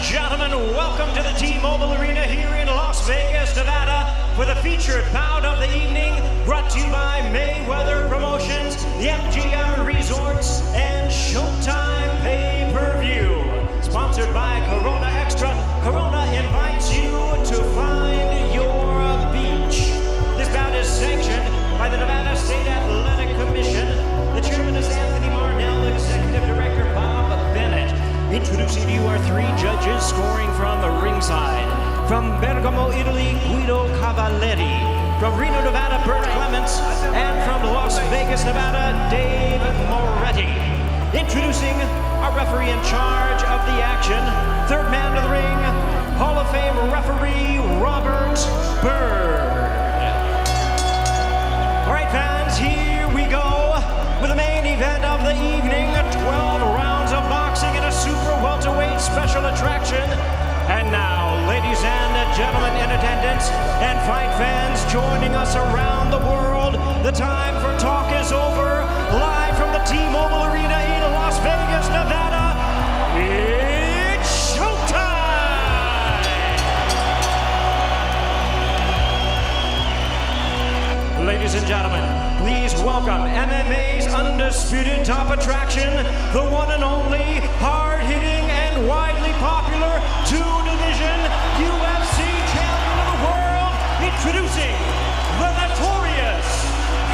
gentlemen, welcome to the T-Mobile Arena here in Las Vegas, Nevada, for the featured bout of the evening, brought to you by Mayweather Promotions, the MGM Resorts, and Showtime Pay-Per-View. Sponsored by Corona Extra, Corona invites you to find your beach. This bout is sanctioned by the Nevada State Athletic Commission. The chairman is Anthony Marnell, executive director Bob Bennett. Introducing to you our three judges scoring from the ringside. From Bergamo, Italy, Guido Cavalletti. From Reno, Nevada, Bert Clements. And from Las Vegas, Nevada, Dave Moretti. Introducing our referee in charge of the action, third man to the ring, Hall of Fame referee Robert Byrd. All right, fans, here we go with the main event of the evening, 12 rounds of boxing in a super welterweight special attraction. And now, ladies and gentlemen in attendance and fight fans joining us around the world, the time for talk is over. Live from the T-Mobile Arena in Las Vegas, Nevada, it's showtime! Ladies and gentlemen, please welcome MMA's undisputed top attraction, the one and only, hard-hitting and widely popular two-division UFC champion of the world, introducing the notorious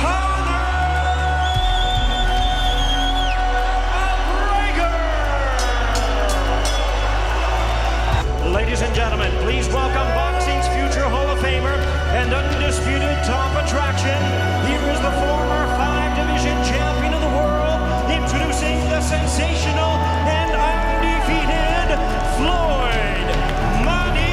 Conor McGregor! Ladies and gentlemen, please welcome boxing's future Hall of Famer and undisputed top attraction. Here is the former five-division champion of the world, introducing the sensational and undefeated Floyd Mayweather.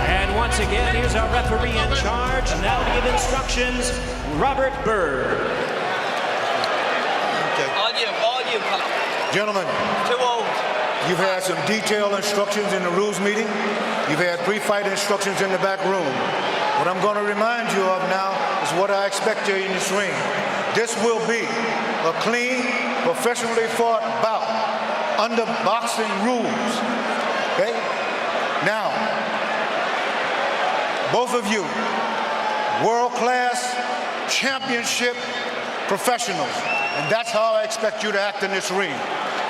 And once again, here's our referee in charge, now to give instructions, Robert Byrd. Gentlemen, you've had some detailed instructions in the rules meeting. You've had pre-fight instructions in the back room. What I'm going to remind you of now is what I expect here in this ring. This will be a clean, professionally fought bout under boxing rules. Okay? Now, both of you, world-class championship professionals. And that's how I expect you to act in this ring.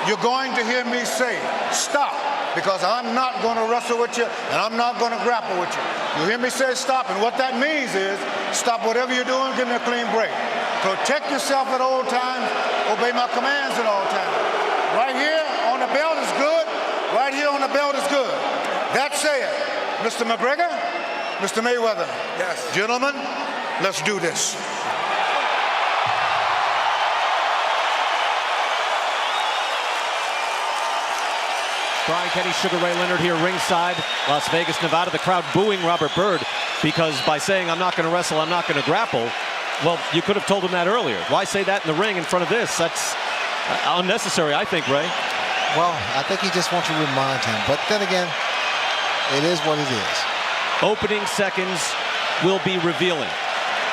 You're going to hear me say, stop, because I'm not going to wrestle with you, and I'm not going to grapple with you. You hear me say stop, and what that means is, stop whatever you're doing, give me a clean break. Protect yourself at all times, obey my commands at all times. Right here on the belt is good, right here on the belt is good. That said, Mr. McGregor, Mr. Mayweather. Yes. Gentlemen, let's do this. Brian Kenny, Sugar Ray Leonard here ringside, Las Vegas, Nevada. The crowd booing Robert Byrd because by saying I'm not going to wrestle, I'm not going to grapple, well, you could have told him that earlier. Why say that in the ring in front of this? That's unnecessary, I think, Ray. Well, I think he just wants to remind him. But then again, it is what it is. Opening seconds will be revealing.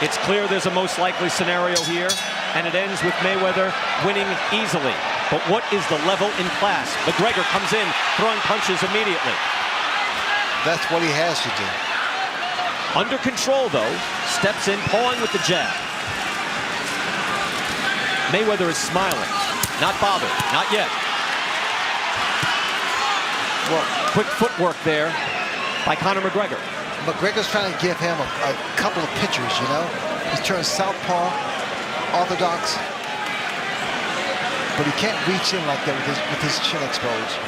It's clear there's a most likely scenario here, and it ends with Mayweather winning easily. But what is the level in class? McGregor comes in, throwing punches immediately. That's what he has to do. Under control, though. Steps in, pawing with the jab. Mayweather is smiling. Not bothered. Not yet. Well, quick footwork there by Conor McGregor. McGregor's trying to give him a couple of pitches, you know? He's turned southpaw, orthodox. But he can't reach in like that with his chin exposed.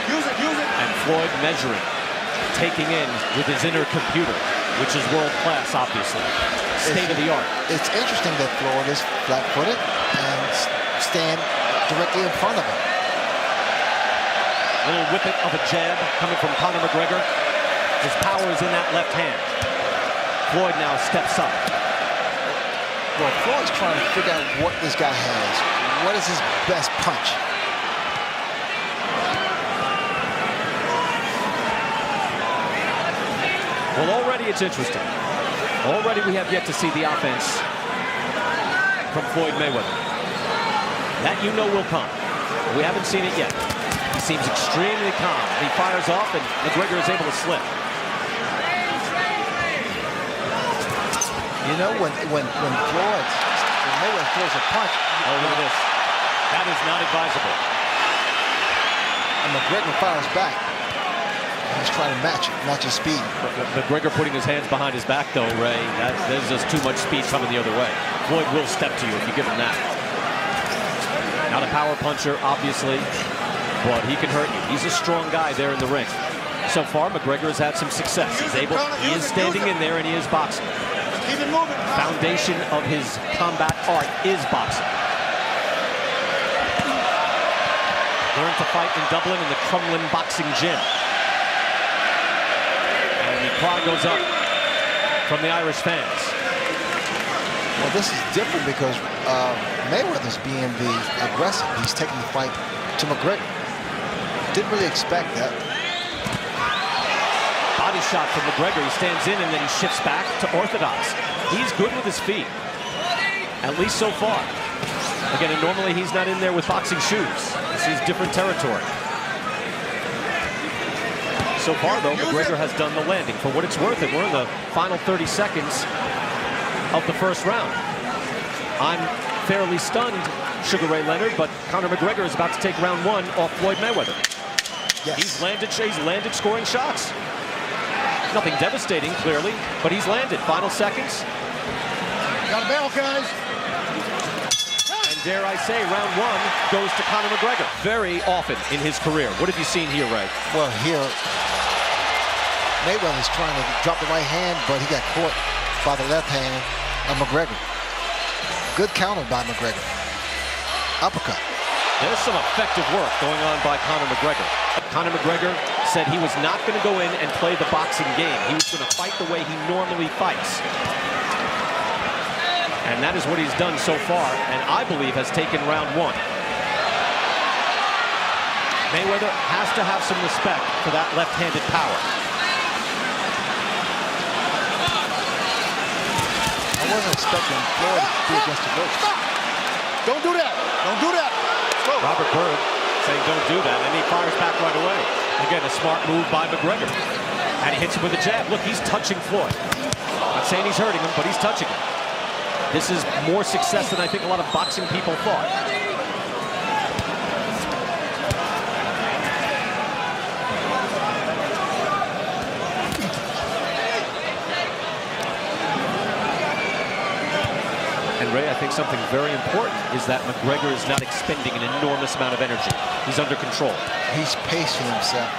Use it. And Floyd measuring, taking in with his inner computer, which is world class, obviously. State of the art. It's interesting that Floyd is flat-footed and stand directly in front of him. Little whippet of a jab coming from Conor McGregor. His power is in that left hand. Floyd now steps up. Well, Floyd's trying to figure out what this guy has. What is his best punch? Well, already it's interesting. Already we have yet to see the offense from Floyd Mayweather. That you know will come. We haven't seen it yet. He seems extremely calm. He fires off and McGregor is able to slip. You know, when Mayweather throws a punch. Oh, look at this. That is not advisable. And McGregor fires back. He's trying to match his speed. McGregor putting his hands behind his back, though, Ray. There's just too much speed coming the other way. Floyd will step to you if you give him that. Not a power puncher, obviously, but he can hurt you. He's a strong guy there in the ring. So far, McGregor has had some success. He is standing in there and he is boxing. Keep it moving. Foundation of his combat art is boxing. Learned to fight in Dublin in the Crumlin Boxing Gym. And the crowd goes up from the Irish fans. Well, this is different because Mayweather's being the aggressive. He's taking the fight to McGregor. Didn't really expect that. Body shot from McGregor. He stands in and then he shifts back to orthodox. He's good with his feet, at least so far. Again, and normally he's not in there with boxing shoes. This is different territory. So far, though, McGregor has done the landing. For what it's worth, and we're in the final 30 seconds of the first round. I'm fairly stunned, Sugar Ray Leonard, but Conor McGregor is about to take round one off Floyd Mayweather. Yes. He's landed scoring shots. Nothing devastating, clearly, but he's landed. Final seconds. Got a bell, guys. And dare I say, round one goes to Conor McGregor. Very often in his career. What have you seen here, Ray? Well, here, Mayweather's trying to drop the right hand, but he got caught by the left hand of McGregor. Good counter by McGregor. Uppercut. There's some effective work going on by Conor McGregor. Conor McGregor said he was not going to go in and play the boxing game. He was going to fight the way he normally fights. And that is what he's done so far, and I believe has taken round one. Mayweather has to have some respect for that left-handed power. I wasn't expecting Floyd to be against the ropes. Don't do that. Don't do that. Go. Robert Byrd saying don't do that, and he fires back right away. Again, a smart move by McGregor. And he hits him with a jab. Look, he's touching Floyd. Not saying he's hurting him, but he's touching him. This is more success than I think a lot of boxing people thought. And Ray, I think something very important is that McGregor is not expending an enormous amount of energy. He's under control. He's pacing himself,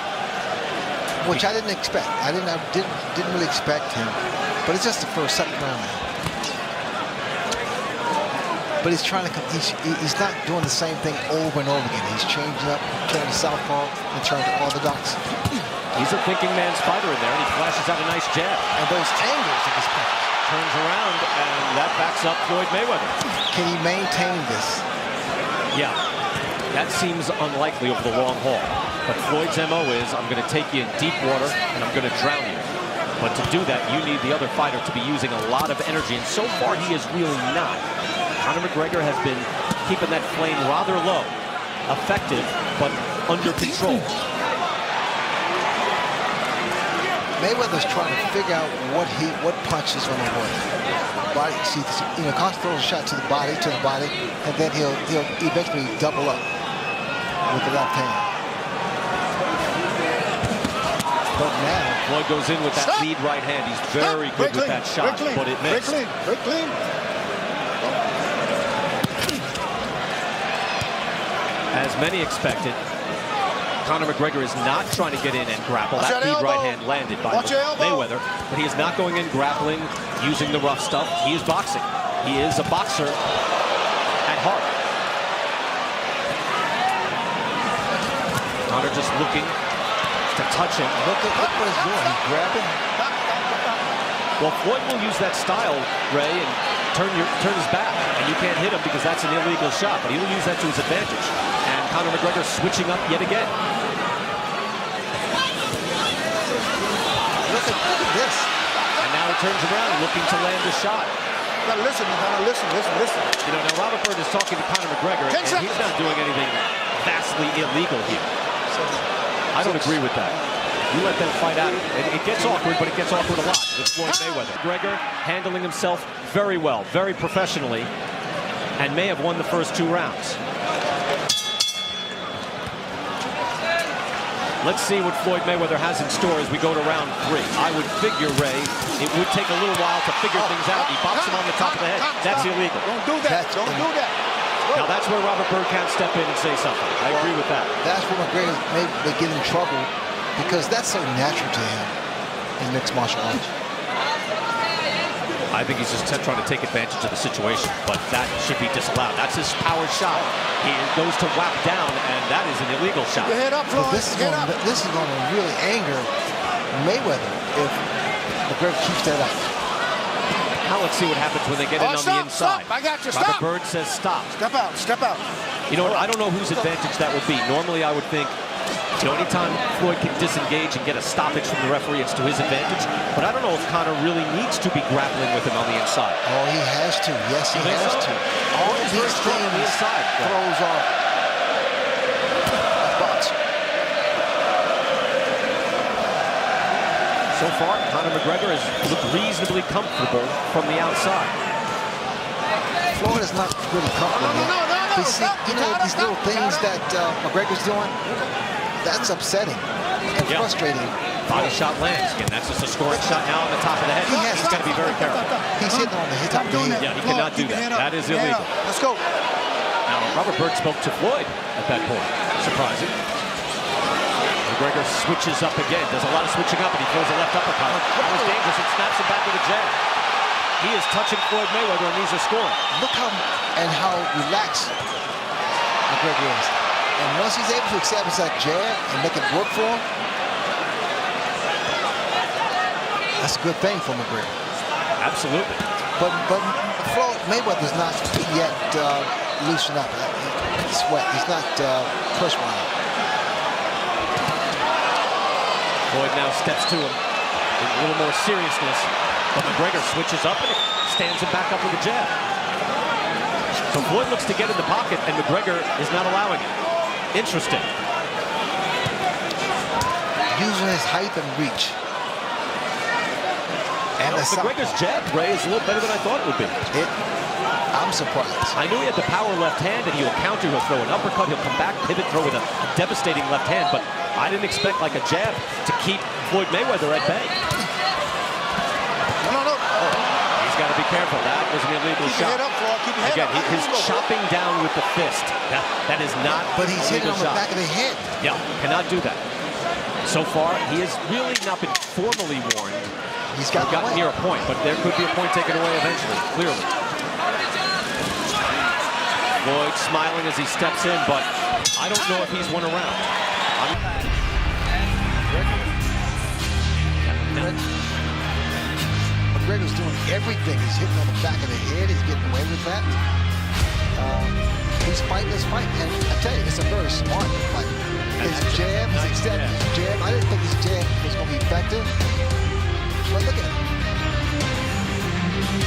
which I didn't expect. I didn't really expect him, but it's just the second round now. But he's trying to. He's not doing the same thing over and over again. He's changing up, turning to southpaw and turning to orthodox. He's a thinking man's fighter in there, and he flashes out a nice jab. And those angles of his punches. Turns around, and that backs up Floyd Mayweather. Can he maintain this? Yeah, that seems unlikely over the long haul. But Floyd's MO is, I'm going to take you in deep water, and I'm going to drown you. But to do that, you need the other fighter to be using a lot of energy, and so far he is really not. Conor McGregor has been keeping that flame rather low. Effective, but under control. Mayweather's trying to figure out what punch is going to work. Body, see, Conor throws a shot to the body, and then he'll eventually double up with the left hand. But now Floyd goes in with that lead right hand. He's very good with that shot, but it missed. Very clean. As many expected, Conor McGregor is not trying to get in and grapple. That lead right hand landed by Mayweather, but he is not going in grappling, using the rough stuff. He is boxing. He is a boxer at heart. Conor just looking to touch him. look what he's doing. He's grabbing. Well, Floyd will use that style, Ray, and turn his back, and you can't hit him because that's an illegal shot, but he will use that to his advantage. And Conor McGregor switching up yet again. Look at this. And now he turns around looking to land a shot. You gotta listen, listen. You know, now Robert Byrd is talking to Conor McGregor, and he's not doing anything vastly illegal here. I don't agree with that. You let them fight out. It gets awkward, but it gets awkward a lot with Floyd Mayweather. McGregor handling himself very well, very professionally, and may have won the first 2 rounds. Let's see what Floyd Mayweather has in store as we go to round 3. I would figure, Ray, it would take a little while to figure things out. He bops him on the top of the head. That's illegal. Don't do that. Don't do that. Now that's where Robert Byrd can't step in and say something. I agree with that. That's where McGregor may get in trouble because that's so natural to him in mixed martial arts. I think he's just trying to take advantage of the situation, but that should be disallowed. That's his power shot. He goes to whack down, and that is an illegal shot. Your head up, Floyd. This is going to really anger Mayweather if McGregor keeps that up. Now let's see what happens when they get in on the inside. Stop. I got you. Robert Stop. Byrd says stop. Step out. Step out. You know what? I don't know whose advantage that would be. Normally, I would think, you know, anytime Floyd can disengage and get a stoppage from the referee, it's to his advantage. But I don't know if Conor really needs to be grappling with him on the inside. Oh, he has to. Yes, he has to. All of these strong on the inside. Throws off. Spots. So far, Conor McGregor has looked reasonably comfortable from the outside. Floyd is not really comfortable yet. You know, these little things that McGregor's doing, that's upsetting and frustrating. Body shot lands. Again, that's just a scoring shot now on the top of the head. He's got to be very careful. He's hitting on the top of the head. Yeah, he cannot do that. That is illegal. Let's go. Now, Robert Byrd spoke to Floyd at that point. Surprising. McGregor switches up again. Does a lot of switching up, and he throws a left uppercut. That was dangerous. It snaps him back with a jab. He is touching Floyd Mayweather, and these are scoring. Look how relaxed McGregor is. And once he's able to establish that jab and make it work for him, that's a good thing for McGregor. Absolutely. But Floyd Mayweather's not yet loosened up. He's sweat. He's not perspiring. Floyd now steps to him with a little more seriousness, but McGregor switches up and stands him back up with a jab. So Floyd looks to get in the pocket, and McGregor is not allowing it. Interesting. Using his height and reach. And McGregor's jab, Ray, is a little better than I thought it would be. I'm surprised. I knew he had the power left hand, and he'll counter, he'll throw an uppercut, he'll come back, pivot, throw with a devastating left hand, but I didn't expect like a jab to keep Floyd Mayweather at bay. No. He's got to be careful. That was an illegal shot. Keep your head up, Floyd. Keep your head Again, up. he's chopping down with the fist. That is not But he's hitting on the back of the head. Yeah, cannot do that. So far, he has really not been formally warned. He's gotten near a point, but there could be a point taken away eventually, clearly. Floyd smiling as he steps in, but I don't know if he's won a round. McGregor's doing everything. He's hitting on the back of the head. He's getting away with that. He's fighting this fight, and I tell you, it's a very smart fight. His jab, his extended jab. I didn't think his jab was going to be effective, but look at him.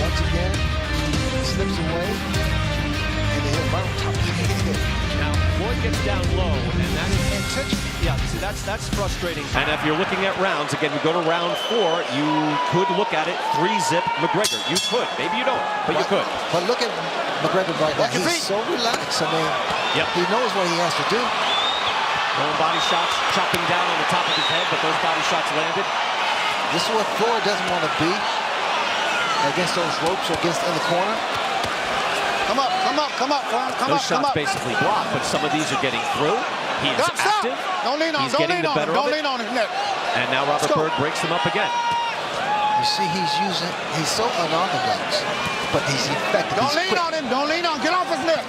Once again, he slips away, and they hit right on top of the head. Now, Floyd gets down low, and that is intentional. Yeah, see, that's frustrating. And if you're looking at rounds, again, we go to round 4, you could look at it 3-zip McGregor. You could. Maybe you don't, but you could. But look at McGregor right now. He's so relaxed. I mean, he knows what he has to do. Throwing body shots, chopping down on the top of his head, but those body shots landed. This is what Floyd doesn't want to be against those ropes or against in the corner. Come up. Those shots basically blocked, but some of these are getting through. He is active. Don't lean on him. He's getting the better of it. Don't lean on his neck. And now Robert Byrd breaks them up again. You see, he's so unorthodox, but he's effective. Don't lean on him. Don't lean on. Get off his neck.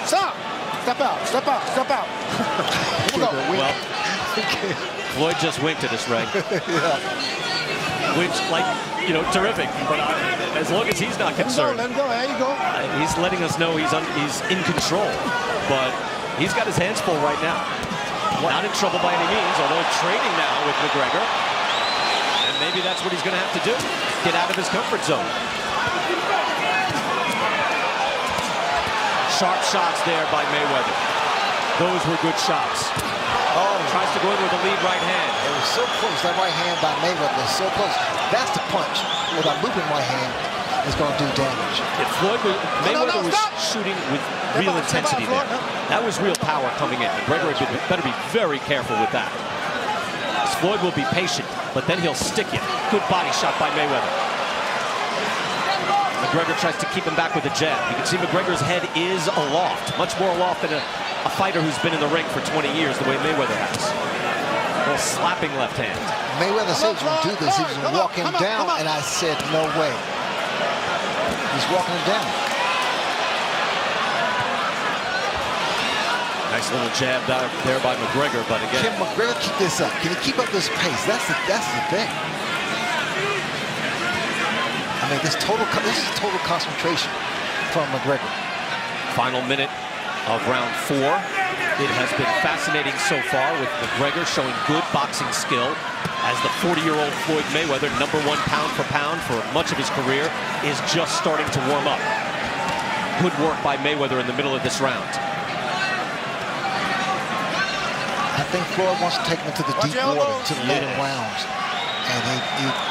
Stop. Step out. Here we go. Well, Floyd just winked at us, Ray. Which, terrific. But as long as he's not concerned. Let him go. There you go. He's letting us know he's in control. But he's got his hands full right now. Not in trouble by any means, although trading now with McGregor. And maybe that's what he's going to have to do. Get out of his comfort zone. Sharp shots there by Mayweather. Those were good shots. Oh, tries to go in with a lead right hand. It was so close. That right hand by Mayweather was so close. That's the punch. With a looping right hand is going to do damage. If Mayweather was shooting with real intensity there. That was real power coming in. McGregor better be very careful with that. Floyd will be patient, but then he'll stick you. Good body shot by Mayweather. McGregor tries to keep him back with a jab. You can see McGregor's head is aloft, much more aloft than a fighter who's been in the ring for 20 years, the way Mayweather has. A little slapping left hand. Mayweather said he was going to do this. He was going to walk him down, and I said, no way. He's walking him down. Nice little jab there by McGregor, but again... Can McGregor keep this up? Can he keep up this pace? That's the thing. I mean, this is total concentration from McGregor. Final minute of round 4. It has been fascinating so far with McGregor showing good boxing skill as the 40-year-old Floyd Mayweather, #1 pound for pound for much of his career, is just starting to warm up. Good work by Mayweather in the middle of this round. I think Floyd wants to take him into the deep water, to the later rounds. And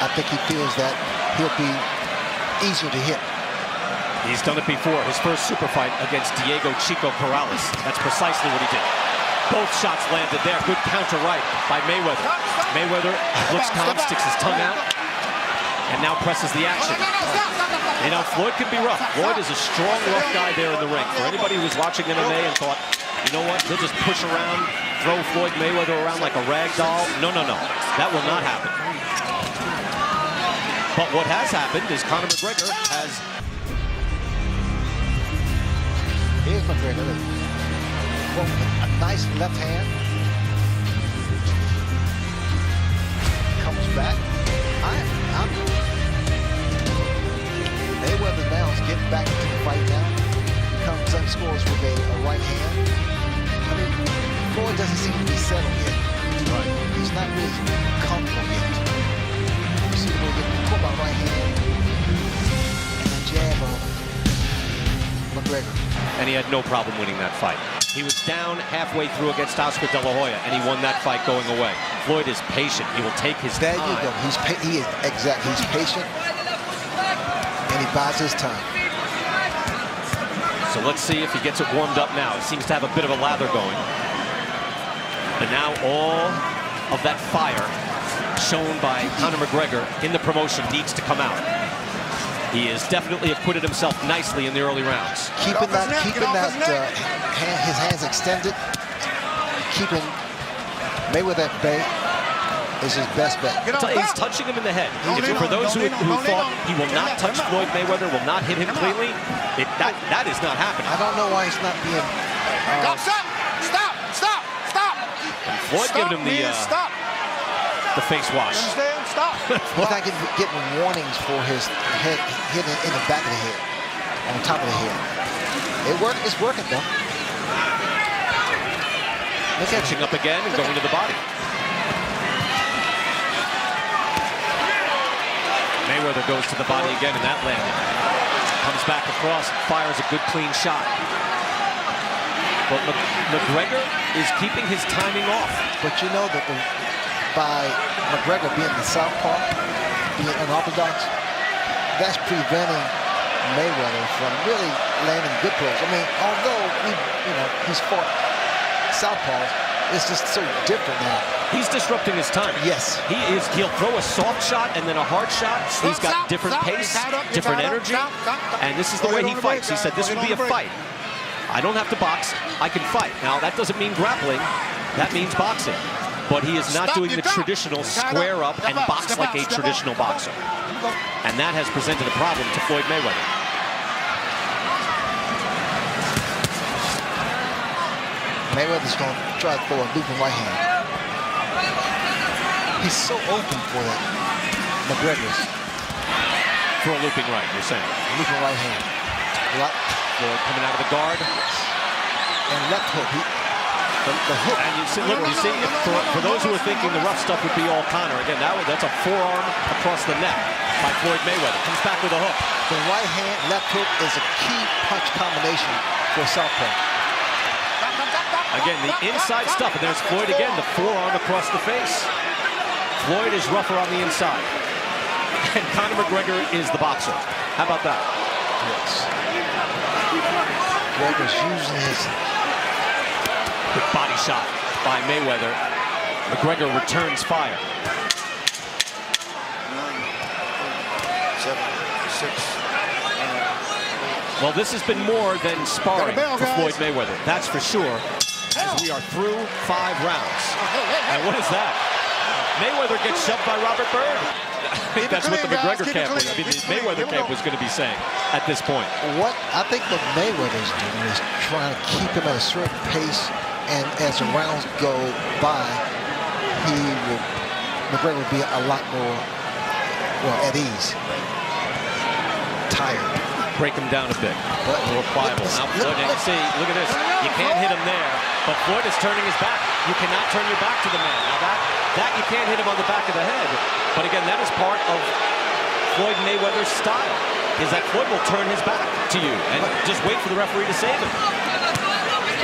I think he feels that he'll be easier to hit. He's done it before. His first super fight against Diego Chico Corrales. That's precisely what he did. Both shots landed there. Good counter right by Mayweather. Mayweather looks calm, sticks his tongue out, and now presses the action. You know, Floyd can be rough. Floyd is a strong, rough guy there in the ring. For anybody who was watching MMA and thought, you know what, he'll just push around, throw Floyd Mayweather around like a rag doll. No, no, no. That will not happen. But what has happened is Conor McGregor has... Here's McGregor. A nice left hand. Comes back. Mayweather now is getting back into the fight now. Comes and scores with a right hand. I mean, Floyd doesn't seem to be settled yet. Right. He's not really comfortable yet. You see the way he gets caught by right hand and a jab on McGregor. And he had no problem winning that fight. He was down halfway through against Oscar De La Hoya, and he won that fight going away. Floyd is patient. He will take his time. There you go. He's patient, and he buys his time. So let's see if he gets it warmed up now. He seems to have a bit of a lather going. But now all of that fire shown by Conor McGregor in the promotion needs to come out. He has definitely acquitted himself nicely in the early rounds. Keeping his hands extended, keeping Mayweather at bay is his best bet. He's touching him in the head. For those who thought he will not touch Floyd Mayweather, will not hit him cleanly, that is not happening. I don't know why he's not being... Stop! And Floyd giving him the face wash. He's not getting warnings for his head hitting in the back of the head, on top of the head. It's working though. Catching up again and going to the body. Mayweather goes to the body again, and that landed. Comes back across, fires a good clean shot. But McGregor is keeping his timing off. But you know that by McGregor being the southpaw, being unorthodox, that's preventing Mayweather from really landing good blows. I mean, although he's fought southpaws, it's just so different now. He's disrupting his time. Yes. He'll throw a soft shot and then a hard shot. He's got different pace, different energy, and this is the way he fights. He said this would be a fight. I don't have to box, I can fight. Now, that doesn't mean grappling, that means boxing. But he is not doing the traditional square up and box like a traditional boxer. And that has presented a problem to Floyd Mayweather. Mayweather's going to try to throw a looping right hand. He's so open for that, McGregor's. For a looping right, you're saying? Looping right hand. Floyd coming out of the guard. And left hook. the hook. And you see, look, you see, for those who are thinking the rough stuff would be all Conor, again, that's a forearm across the neck by Floyd Mayweather. Comes back with a hook. The right hand, left hook is a key punch combination for southpaw. Again, the inside stuff, and there's Floyd again, the forearm across the face. Floyd is rougher on the inside. And Conor McGregor is the boxer. How about that? Yes. McGregor's using his... Good body shot by Mayweather. McGregor returns fire. 7, 6. Well, this has been more than sparring for Floyd Mayweather. That's for sure. As we are through 5 rounds. And what is that? Mayweather gets shoved by Robert Byrd. I think that's what the McGregor camp was. I mean, the Mayweather camp was going to be saying at this point. What I think what Mayweather's doing is trying to keep him at a certain pace, and as the rounds go by, McGregor will be a lot more, well, at ease. Tired. Break him down a bit. But more pliable. Now Floyd, and you see, look at this. You can't hit him there, but Floyd is turning his back. You cannot turn your back to the man. Now that you can't hit him on the back of the head. But again, that is part of Floyd Mayweather's style, is that Floyd will turn his back to you and just wait for the referee to save him.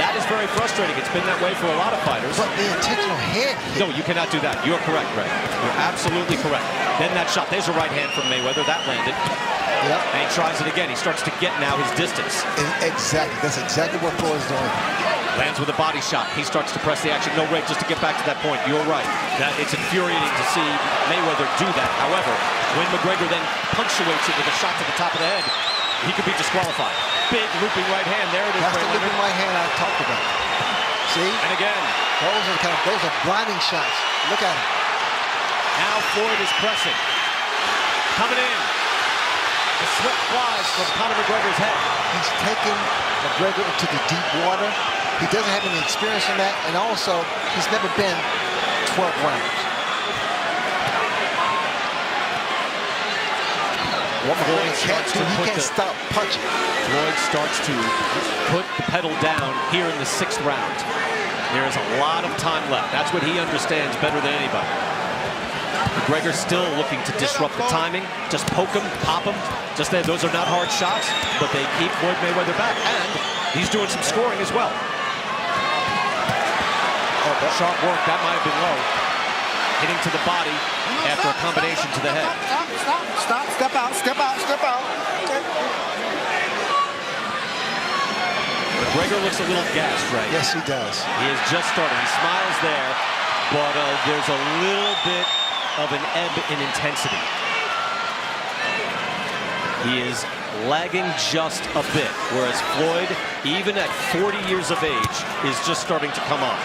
That is very frustrating. It's been that way for a lot of fighters. But the intentional head hit. No, you cannot do that. You're correct, Greg. You're absolutely correct. Then that shot. There's a right hand from Mayweather. That landed. Yep. And he tries it again. He starts to get now his distance. Exactly. That's exactly what Floyd's doing. Lands with a body shot. He starts to press the action. No, Ray, just to get back to that point, you're right. That it's infuriating to see Mayweather do that. However, when McGregor then punctuates it with a shot to the top of the head, he could be disqualified. Big looping right hand. There it is. That's the looping right hand I talked about. See? And again. Those are blinding shots. Look at it. Now Floyd is pressing. Coming in. The sweat flies from Conor McGregor's head. He's taking McGregor into the deep water. He doesn't have any experience in that, and also he's never been 12 rounds. What McGregor can't do, he can't stop punching. Floyd starts to put the pedal down here in the 6th round. There is a lot of time left. That's what he understands better than anybody. McGregor still looking to disrupt the timing. Just poke him, pop him. Just there, those are not hard shots, but they keep Floyd Mayweather back. And he's doing some scoring as well. Oh, sharp work. That might have been low. Hitting to the body after a combination to the head. Stop, step out, step out, step out. McGregor looks a little gassed, right? Yes, he does. He is just starting. He smiles there, but there's a little bit of an ebb in intensity. He is lagging just a bit, whereas Floyd, even at 40 years of age, is just starting to come on.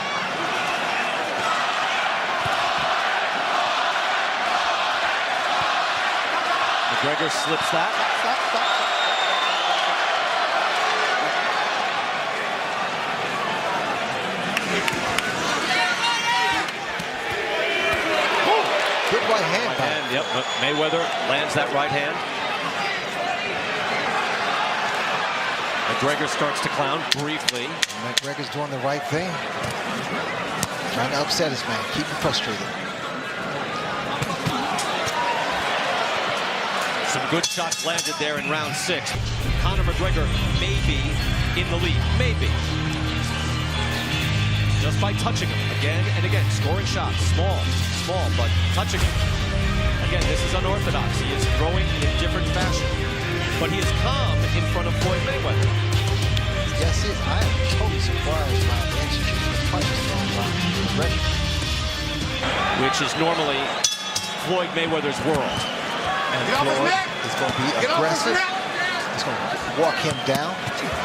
McGregor slips that. Good right hand. Yep, Mayweather lands that right hand. McGregor starts to clown briefly. McGregor's doing the right thing. Trying to upset his man, keep him frustrated. Some good shots landed there in round 6. Conor McGregor may be in the lead. Maybe. Just by touching him again and again. Scoring shots. Small, but touching him. Again, this is unorthodox. He is throwing in different fashion. But he is calm in front of Floyd Mayweather. Yes, he is. I am totally surprised by the execution of punches thrown by McGregor. Which is normally Floyd Mayweather's world. And Floyd is going to be aggressive. He's going to walk him down.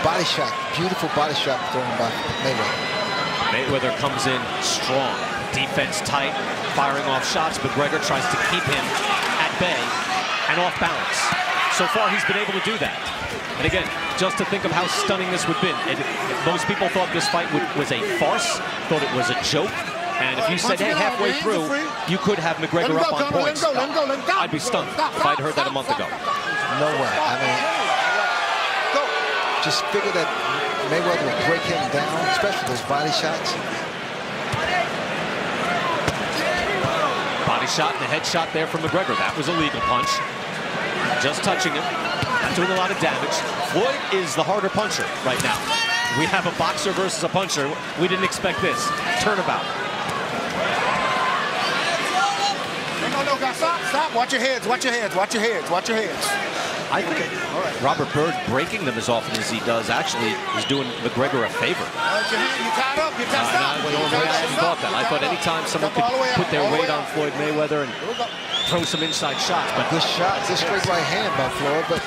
Body shot, beautiful body shot thrown by Mayweather. Mayweather comes in strong. Defense tight, firing off shots. McGregor tries to keep him at bay and off balance. So far, he's been able to do that. And again, just to think of how stunning this would have been. Most people thought this fight was a farce, thought it was a joke. And if you said, hey, halfway through, you could have McGregor up on points, I'd be stunned if I'd heard that a month ago. No way. I mean, just figure that Mayweather will break him down, especially those body shots. Body shot and a head shot there from McGregor. That was a legal punch. Just touching him. Not doing a lot of damage. Floyd is the harder puncher right now. We have a boxer versus a puncher. We didn't expect this. Turnabout. No, guys, stop. Watch your heads, watch your heads, watch your heads, watch your heads. I think Robert Byrd breaking them as often as he does actually is doing McGregor a favor. You tied up, you tied up. I hadn't thought that. I thought anytime someone could put their weight on Floyd Mayweather and throw some inside shots. But Good shot, this straight right hand by Floyd, but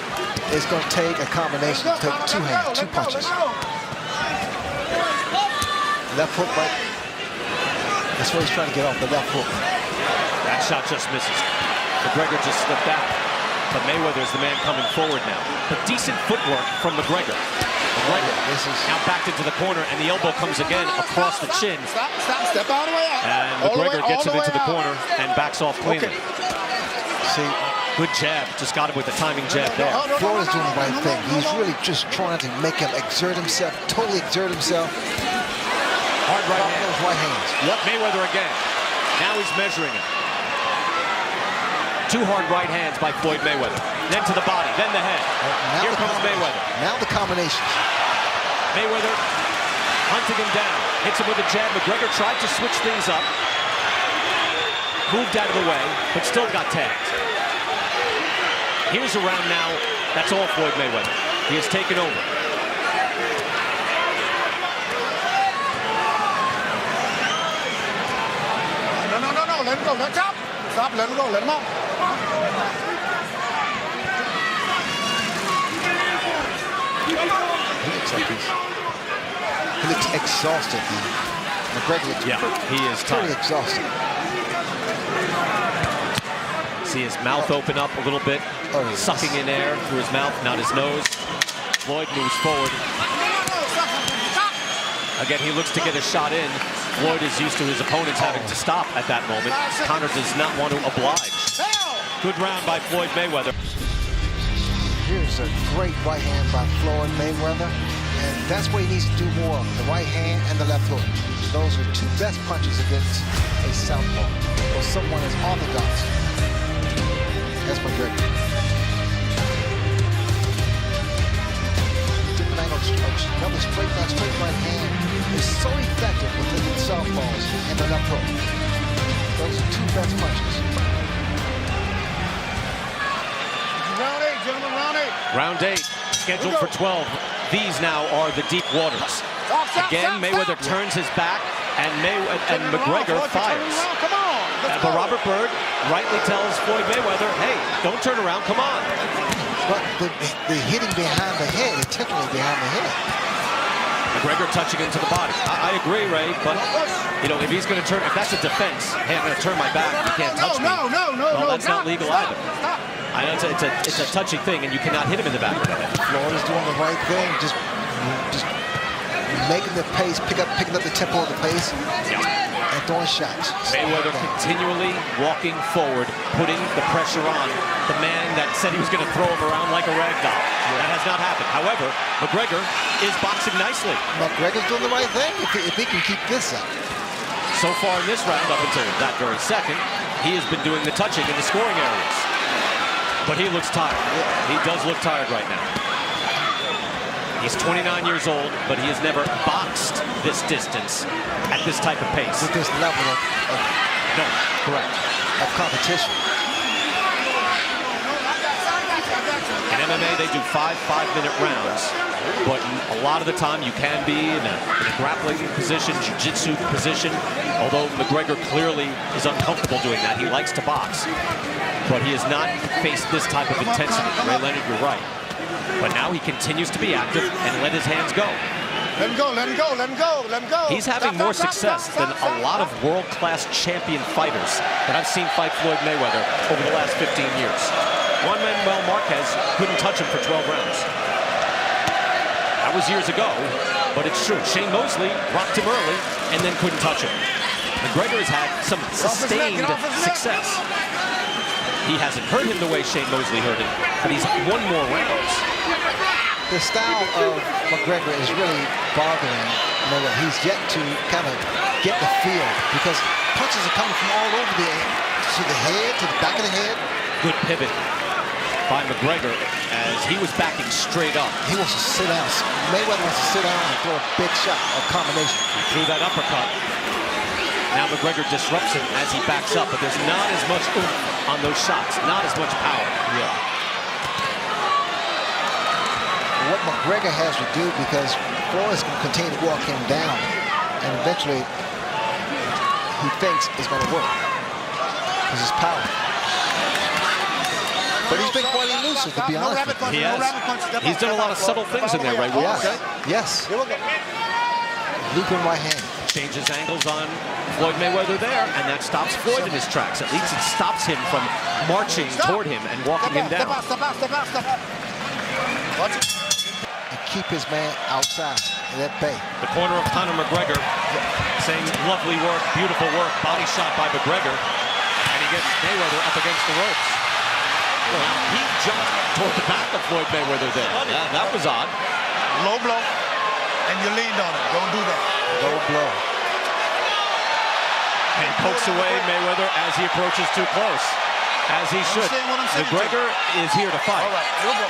it's going to take a combination to take two hands, two punches. Left hook right. That's what he's trying to get off, the left hook. that shot just misses. McGregor just slipped out. But Mayweather is the man coming forward now. But decent footwork from McGregor. Now backed into the corner, and the elbow comes again across the chin. Step all the way out. And McGregor gets him into the corner and backs off cleanly. See, good jab. Just got him with the timing jab there. Floyd is doing the right thing. He's really just trying to make him exert himself, totally exert himself. Hard right hand. Those right hands. Yep. Mayweather again. Now he's measuring him. Two hard right hands by Floyd Mayweather. Then to the body, then the head. Here comes Mayweather. Now the combinations. Mayweather hunting him down. Hits him with a jab. McGregor tried to switch things up. Moved out of the way, but still got tagged. Here's a round now. That's all Floyd Mayweather. He has taken over. No. Let him go. Let him out. Stop. Let him go. Let him out. He looks exhausted. McGregor looks he is tired. pretty exhausted. See his mouth open up a little bit, sucking in air through his mouth, not his nose. Floyd moves forward. Again, he looks to get a shot in. Floyd is used to his opponents having to stop at that moment. Conor does not want to oblige. Good round by Floyd Mayweather. Here's a great right hand by Floyd Mayweather. And that's what he needs to do more, the right hand and the left hook. Those are two best punches against a southpaw or someone as orthodox. That's McGregor. Different angle, another straight right hand is so effective with the southpaws and the left hook. Those are two best punches. Round 8, gentlemen, round 8. Round 8, scheduled for 12. These now are the deep waters. Again, Mayweather turns his back, and McGregor fires. But Robert Byrd rightly tells Floyd Mayweather, hey, don't turn around, come on. But the hitting behind the head, intentionally behind the head. McGregor touching into the body. I agree, Ray, but you know, if he's going to turn, if that's a defense, hey, I'm going to turn my back, you can't touch me. Well, that's not legal either. I know it's a touchy thing, and you cannot hit him in the back of the head. Floyd is doing the right thing, just making the pace, picking up the tempo of the pace, and throwing shots. Mayweather continually walking forward, putting the pressure on the man that said he was going to throw him around like a rag doll. That has not happened. However, McGregor is boxing nicely. McGregor's doing the right thing if he can keep this up. So far in this round, up until that very second, he has been doing the touching in the scoring areas. But he looks tired. He does look tired right now. He's 29 years old, but he has never boxed this distance at this type of pace. With this level of competition. In MMA, they do 5 5-minute rounds. But a lot of the time, you can be in a grappling position, jiu-jitsu position. Although McGregor clearly is uncomfortable doing that. He likes to box. But he has not faced this type of intensity. Ray Leonard, you're right. But now he continues to be active and let his hands go. Let him go, let him go, let him go, let him go. He's having more success than a lot of world-class champion fighters that I've seen fight Floyd Mayweather over the last 15 years. Juan Manuel Marquez couldn't touch him for 12 rounds. That was years ago, but it's true. Shane Mosley rocked him early and then couldn't touch him. McGregor has had some sustained success. He hasn't hurt him the way Shane Mosley hurt him, but he's won more rounds. the style of McGregor is really bothering Mayweather. He's yet to kind of get the feel because punches are coming from all over to the head, to the back of the head. Good pivot by McGregor as he was backing straight up. He wants to sit down. Mayweather wants to sit down and throw a big shot, a combination. He threw that uppercut. Now McGregor disrupts him as he backs up, but there's not as much oomph on those shots, not as much power. Yeah. What McGregor has to do, because Floyd's going to continue to walk him down, and eventually he thinks it's going to work because it's power. But he's been quite elusive, to be honest with you. He has. He's done a lot of subtle things in there, right? Yes. Yes. Looping right hand. Changes angles on Floyd Mayweather there, and that stops Floyd in his tracks. At least it stops him from marching toward him and walking him down. And keep his man outside in that bay. The corner of Conor McGregor saying lovely work, beautiful work, body shot by McGregor, and he gets Mayweather up against the ropes. Well, he jumped toward the back of Floyd Mayweather there. That was odd. Low blow, and you leaned on it. Don't do that. Low blow. And pokes away Mayweather as he approaches too close, as he should. McGregor is here to fight. All right, here we go.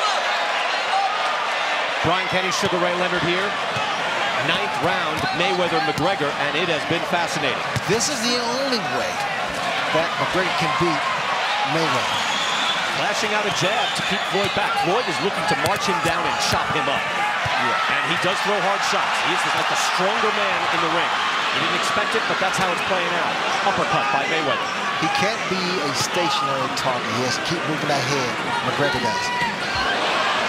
Brian Kenny, Sugar Ray Leonard here. 9th round, Mayweather-McGregor, and it has been fascinating. This is the only way that McGregor can beat Mayweather. Flashing out a jab to keep Floyd back. Floyd is looking to march him down and chop him up. And he does throw hard shots. He is like the stronger man in the ring. He didn't expect it, but that's how it's playing out. Uppercut by Mayweather. He can't be a stationary target. He has to keep moving that head. McGregor does.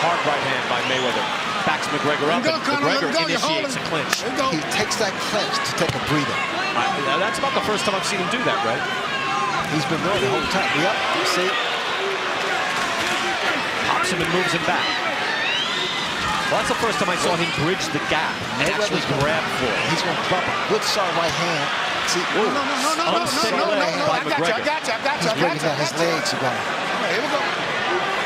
Hard right hand by Mayweather. Backs McGregor up, and McGregor initiates a clinch. He takes that clinch to take a breather. That's about the first time I've seen him do that, right? He's been doing it the whole time. Yep, you see? Pops him and moves him back. Well, that's the first time I saw him bridge the gap and actually grab Floyd. He's going to drop a good solid right hand. See, unsteady leg by McGregor. He's breaking down. His legs are going. Here we go.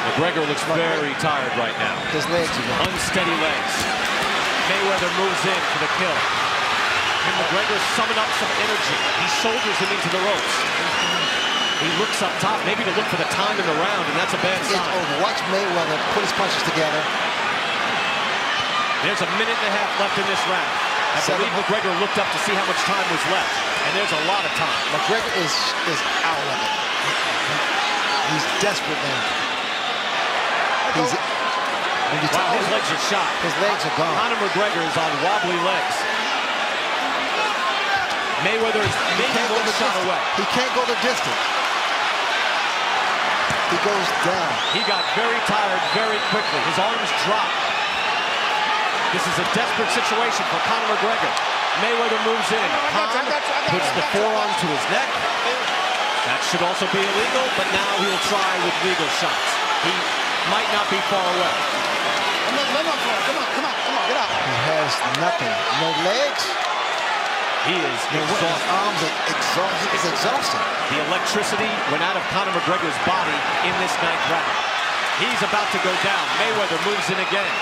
McGregor looks very tired right now. His legs are going. Unsteady legs. Mayweather moves in for the kill. Can McGregor summon up some energy? He shoulders him into the ropes. He looks up top, maybe to look for the time in the round, and that's a bad sign. It's over. Watch Mayweather put his punches together. There's a minute and a half left in this round. I believe McGregor looked up to see how much time was left, and there's a lot of time. McGregor is out of it. He's desperate now. Wow, his legs are shot. His legs are gone. Conor McGregor is on wobbly legs. Mayweather is maybe one shot away. He can't go the distance. He goes down. He got very tired very quickly. His arms dropped. This is a desperate situation for Conor McGregor. Mayweather moves in. Conor puts the forearm to his neck. That should also be illegal, but now he'll try with legal shots. He might not be far away. Come on, get out. He has nothing. No legs. He is exhausted. His arms are exhausted. He's exhausted. The electricity went out of Conor McGregor's body in this 9th round. He's about to go down. Mayweather moves in again.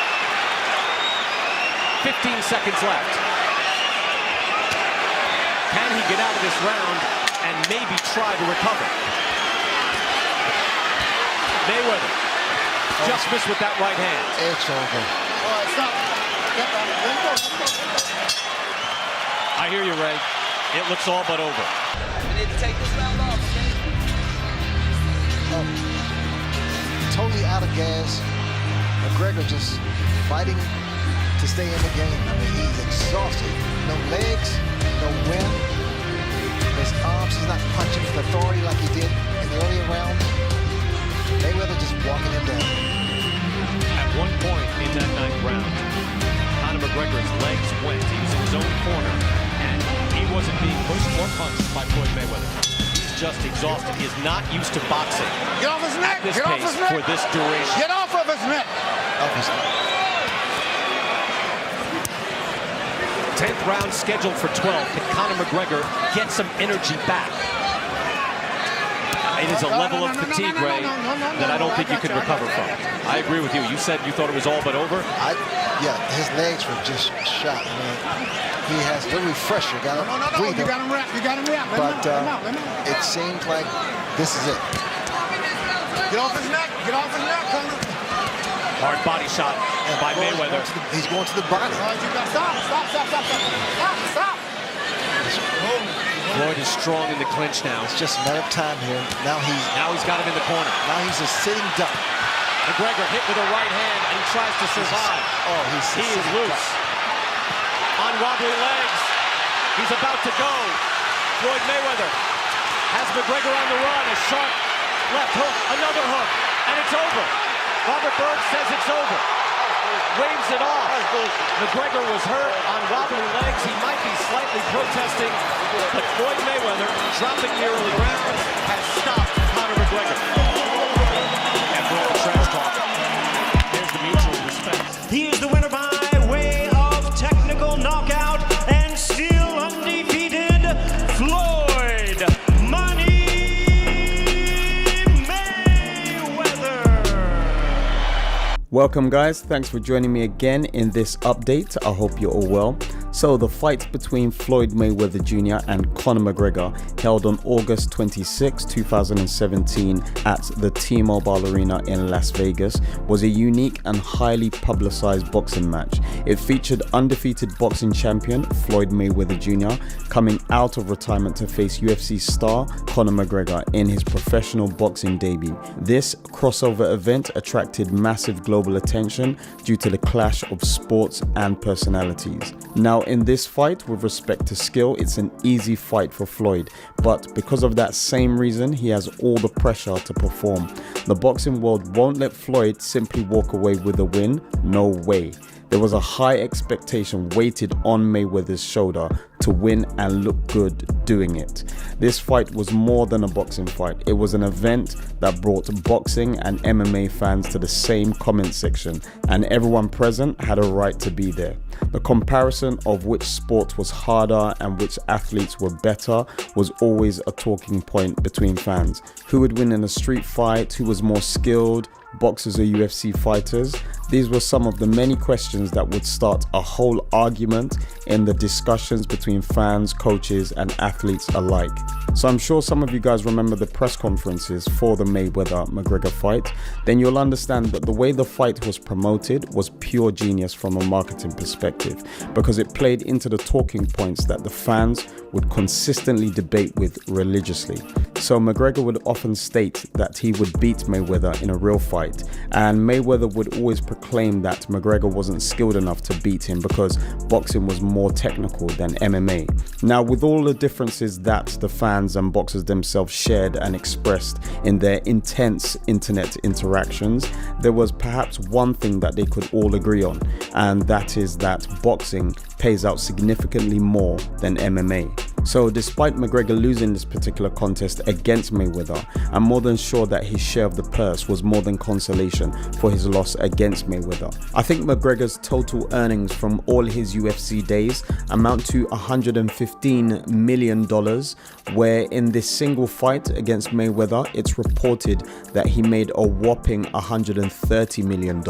15 seconds left. Can he get out of this round and maybe try to recover? Mayweather just missed with that right hand. It's over. All right, stop. Get back. Let him go. I hear you, Ray. It looks all but over. We need to take this round off, Totally out of gas. McGregor just fighting to stay in the game. I mean, he's exhausted. No legs, no wind. His arms, he's not punching with authority like he did in the earlier rounds. Mayweather just walking him down. At one point in that 9th round, Conor McGregor's legs went. He was in his own corner, and he wasn't being pushed or punched by Floyd Mayweather. He's just exhausted. He is not used to boxing. Get off his neck. This Get off pace his neck. for this duration. Get off of his neck. Off his neck. 10th round scheduled for 12. Can Conor McGregor get some energy back? It is a level of fatigue, Ray, that I don't think you can recover from. I agree with you. You said you thought it was all but over. Yeah, his legs were just shot. I mean, he has a little refresher. Got to breathe. You got him wrapped. You got him wrapped. But it seems like this is it. Get off his neck. Get off his neck, Conor. Hard body shot by Mayweather. He's going to the body. Stop. Floyd is strong in the clinch now. It's just a matter of time here. Now he's got him in the corner. Now he's a sitting duck. McGregor hit with a right hand, and he tries to survive. He is loose. On wobbly legs. He's about to go. Floyd Mayweather has McGregor on the run. A sharp left hook, another hook, and it's over. Robert Byrd says it's over. Waves it off. McGregor was hurt on wobbly legs. He might be slightly protesting, but Floyd Mayweather, dropping the early rounds, has stopped Conor McGregor. After all the trash talk, there's the mutual respect. He is the winner by way of technical knockout and still undefeated, Floyd Money Mayweather. Welcome guys, thanks for joining me again in this update. I hope you're all well. So the fight between Floyd Mayweather Jr. and Conor McGregor, held on August 26, 2017 at the T-Mobile Arena in Las Vegas, was a unique and highly publicized boxing match. It featured undefeated boxing champion Floyd Mayweather Jr. coming out of retirement to face UFC star Conor McGregor in his professional boxing debut. This crossover event attracted massive global attention due to the clash of sports and personalities. Now in this fight, with respect to skill, it's an easy fight for Floyd, but because of that same reason, he has all the pressure to perform. The boxing world won't let Floyd simply walk away with a win. No way. There was a high expectation weighted on Mayweather's shoulder to win and look good doing it. This fight was more than a boxing fight. It was an event that brought boxing and MMA fans to the same comment section, and everyone present had a right to be there. The comparison of which sport was harder and which athletes were better was always a talking point between fans. Who would win in a street fight? Who was more skilled? Boxers or UFC fighters? These were some of the many questions that would start a whole argument in the discussions between fans, coaches, and athletes alike. So I'm sure some of you guys remember the press conferences for the Mayweather-McGregor fight. Then you'll understand that the way the fight was promoted was pure genius from a marketing perspective, because it played into the talking points that the fans would consistently debate with religiously. So McGregor would often state that he would beat Mayweather in a real fight, and Mayweather would always proclaim that McGregor wasn't skilled enough to beat him because boxing was more technical than MMA. Now, with all the differences that the fans and boxers themselves shared and expressed in their intense internet interactions, there was perhaps one thing that they could all agree on, and that is that boxing pays out significantly more than MMA. So despite McGregor losing this particular contest against Mayweather, I'm more than sure that his share of the purse was more than consolation for his loss against Mayweather. I think McGregor's total earnings from all his UFC days amount to $115 million, where in this single fight against Mayweather, it's reported that he made a whopping $130 million.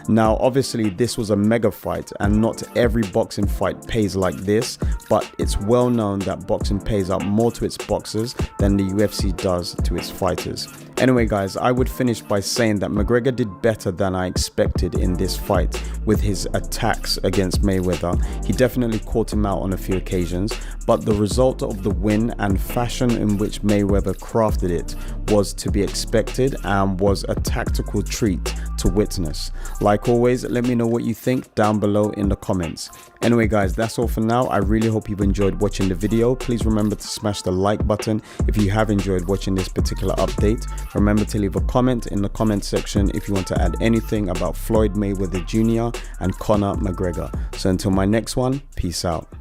Now, obviously, this was a mega fight, and not every boxing fight pays like this, but it's well known that boxing pays out more to its boxers than the UFC does to its fighters. Anyway guys, I would finish by saying that McGregor did better than I expected in this fight with his attacks against Mayweather. He definitely caught him out on a few occasions, but the result of the win and fashion in which Mayweather crafted it was to be expected and was a tactical treat to witness. Like always, let me know what you think down below in the comments. Anyway guys, that's all for now. I really hope you've enjoyed watching the video. Please remember to smash the like button if you have enjoyed watching this particular update. Remember to leave a comment in the comment section if you want to add anything about Floyd Mayweather Jr. and Conor McGregor. So until my next one, peace out.